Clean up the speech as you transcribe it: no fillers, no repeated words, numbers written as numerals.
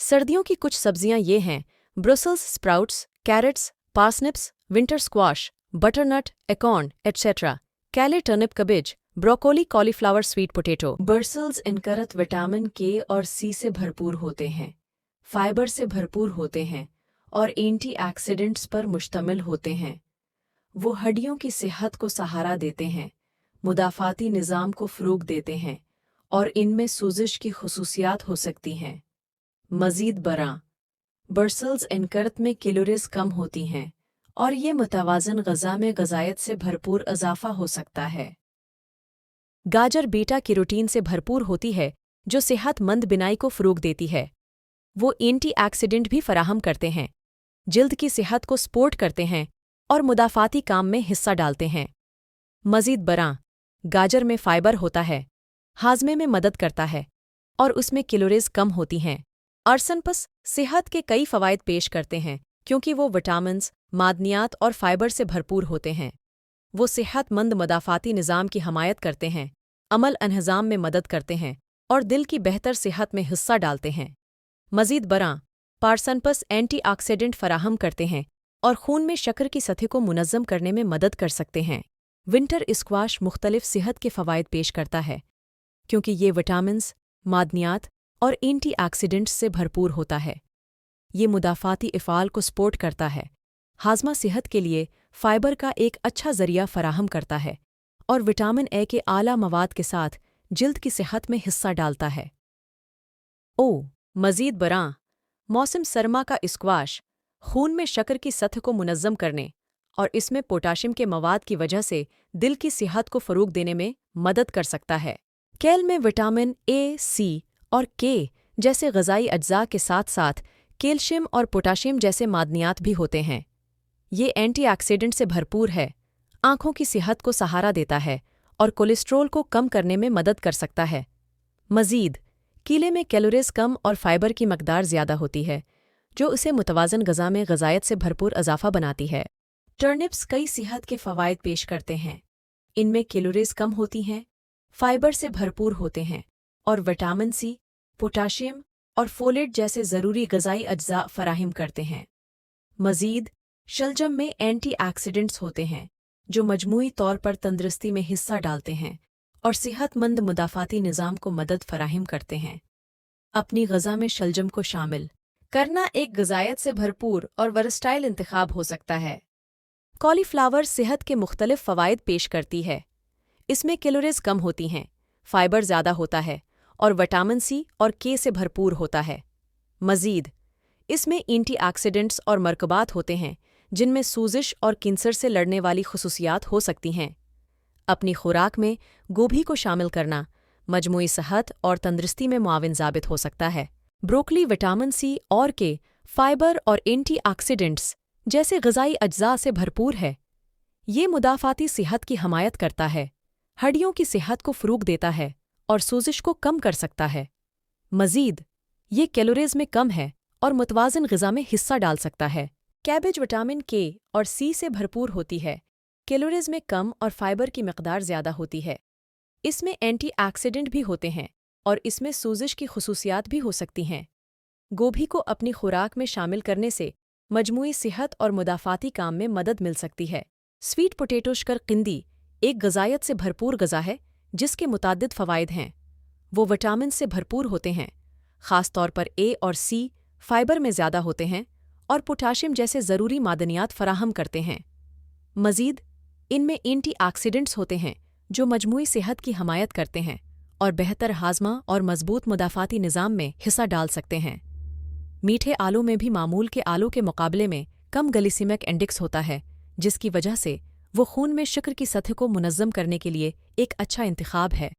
सर्दियों की कुछ सब्जियां ये हैं: Brussels sprouts, carrots, parsnips, winter squash, butternut, acorn, etcetera, kale turnip cabbage, broccoli, cauliflower, sweet potato. Brussels इनकरत विटामिन के और सी से भरपूर होते हैं, फाइबर से भरपूर होते हैं और एंटीऑक्सीडेंट्स पर मुश्तमिल होते हैं। वो हड्डियों की सेहत को सहारा देते हैं, मुदाफ़ाती निज़ाम को फ़रोग़ देते हैं और इनमें सूज़श की ख़ुसूसियात हो सकती हैं। मज़ीद बरां, ब्रुसेल्स इनकरत में कैलोरीज़ कम होती हैं और ये मुतवाज़न ग़ज़ा में ग़ज़ाइयत से भरपूर इज़ाफ़ा हो सकता है। गाजर बीटा कैरोटीन से भरपूर होती है जो सेहतमंद बिनाई को फ़रोग़ देती है। वो एंटीऑक्सीडेंट भी फराहम करते हैं, जिल्द की सेहत को सपोर्ट करते हैं और मुदाफ़ाती काम में हिस्सा डालते हैं। मज़ीद बरां, गाजर में फ़ाइबर होता है, हाज़मे में मदद करता है और उसमें कैलोरीज़ कम होती हैं। अरसनपस सेहत के कई फ़वाइद पेश करते हैं क्योंकि वो विटामिन्स, मादनियात और फ़ाइबर से भरपूर होते हैं। वो सेहतमंद मुदाफ़ाती निज़ाम की हमायत करते हैं, अमल अनहज़ाम में मदद करते हैं और दिल की बेहतर सेहत में हिस्सा डालते हैं। मज़ीद बरां, पार्सनपस एंटीऑक्सीडेंट फराहम करते हैं और खून में शक्कर की सतह को मुनज़्ज़म करने में मदद कर सकते हैं। विंटर स्क्वाश मुख्तलिफ सेहत के फ़वाइद पेश करता है क्योंकि ये विटामिन्स, मादनियात और एंटीऑक्सीडेंट्स से भरपूर होता है। ये मुदाफ़ाती इफ़ाल को सपोर्ट करता है, हाज़मा सेहत के लिए फ़ाइबर का एक अच्छा ज़रिया फराहम करता है और विटामिन ए के आला मवाद के साथ जिल्द की सेहत में हिस्सा डालता है। मज़ीद बरां, मौसम सरमा का स्क्वाश खून में शक्कर की सतह को मुनज़्ज़म करने और इसमें पोटाशियम के मवाद की वजह से दिल की सेहत को फ़रोग़ देने में मदद कर सकता है। केल में विटामिन ए, सी और के जैसे ग़ज़ाई अज्जा के साथ साथ कैल्शियम और पोटाशियम जैसे मादनियात भी होते हैं। ये एंटीऑक्सीडेंट से भरपूर है, आँखों की सेहत को सहारा देता है और कोलेस्ट्रॉल को कम करने में मदद कर सकता है। मज़ीद, कीले में कैलोरीज़ कम और फ़ाइबर की मकदार ज़्यादा होती है जो उसे मुतवाज़न ग़ज़ा में ग़ज़ाइयत से भरपूर इज़ाफ़ा बनाती है। टर्निप्स कई सेहत के फ़वाइद पेश करते हैं। इनमें कैलोरीज़ कम होती हैं, फ़ाइबर से भरपूर होते हैं और विटामिन सी, पोटाशियम और फोलेट जैसे ज़रूरी ग़ज़ाई अज्जा फ़राहम करते हैं। मज़ीद, शलजम में एंटीऑक्सीडेंट्स होते हैं जो मजमूई तौर पर तंदुरुस्ती में हिस्सा डालते हैं और सेहतमंद मुदाफ़ाती निज़ाम को मदद फ़राहम करते हैं। अपनी ग़ज़ा में शलजम को शामिल करना एक ग़ज़ाइयत से भरपूर और वर्सटाइल इंतख़ाब हो सकता है। कॉलीफ्लावर सेहत के मुख्तलिफ फ़वाइद पेश करती है। इसमें कैलोरीज़ कम होती हैं, फ़ाइबर ज़्यादा होता है और विटामिन सी और के से भरपूर होता है। मज़ीद, इसमें एंटीऑक्सीडेंट्स और मरकबात होते हैं जिनमें सूज़श और कैंसर से लड़ने वाली ख़ुसूसियात हो सकती हैं। अपनी खुराक में गोभी को शामिल करना मजमूई सेहत और तंदुरुस्ती में मुआविन ज़ाबित हो सकता है। ब्रोकली विटामिन सी और के, फ़ाइबर और एंटीऑक्सीडेंट्स जैसे ग़ज़ाई अज्जा से भरपूर है। ये मुदाफ़ाती सेहत की हमायत करता है, हड्डियों की सेहत को फ़रोग़ देता है और सूज़श को कम कर सकता है। मज़ीद, ये कैलोरीज़ में कम है और मुतवाज़न ग़िज़ा में हिस्सा डाल सकता है। कैबेज विटामिन के और सी से भरपूर होती है, कैलोरीज़ में कम और फ़ाइबर की मकदार ज़्यादा होती है। इसमें एंटीऑक्सीडेंट भी होते हैं और इसमें सूज़श की ख़ुसूसियात भी हो सकती हैं। गोभी को अपनी खुराक में शामिल करने से मजमूई सेहत और मुदाफ़ाती काम में मदद मिल सकती है। स्वीट पोटैटो शकरकंदी एक ग़ज़ाइयत से भरपूर ग़ज़ा है जिसके मुताद्दिद फ़वाइद हैं। वो विटामिन से भरपूर होते हैं, ख़ास तौर पर ए और सी फ़ाइबर में ज़्यादा होते हैं और पोटाशियम जैसे ज़रूरी मादनियात फ़राहम करते हैं। मज़ीद, इनमें एंटीऑक्सीडेंट्स होते हैं जो मजमूई सेहत की हमायत करते हैं और बेहतर हाज़मा और मज़बूत मुदाफ़ाती निज़ाम में हिस्सा डाल सकते हैं। मीठे आलू में भी मामूल के आलू के मुकाबले में कम ग्लिसेमिक इंडेक्स होता है, जिसकी वजह से वो खून में शक्कर की सतह को मुनज़्ज़म करने के लिए एक अच्छा इंतख़ाब है।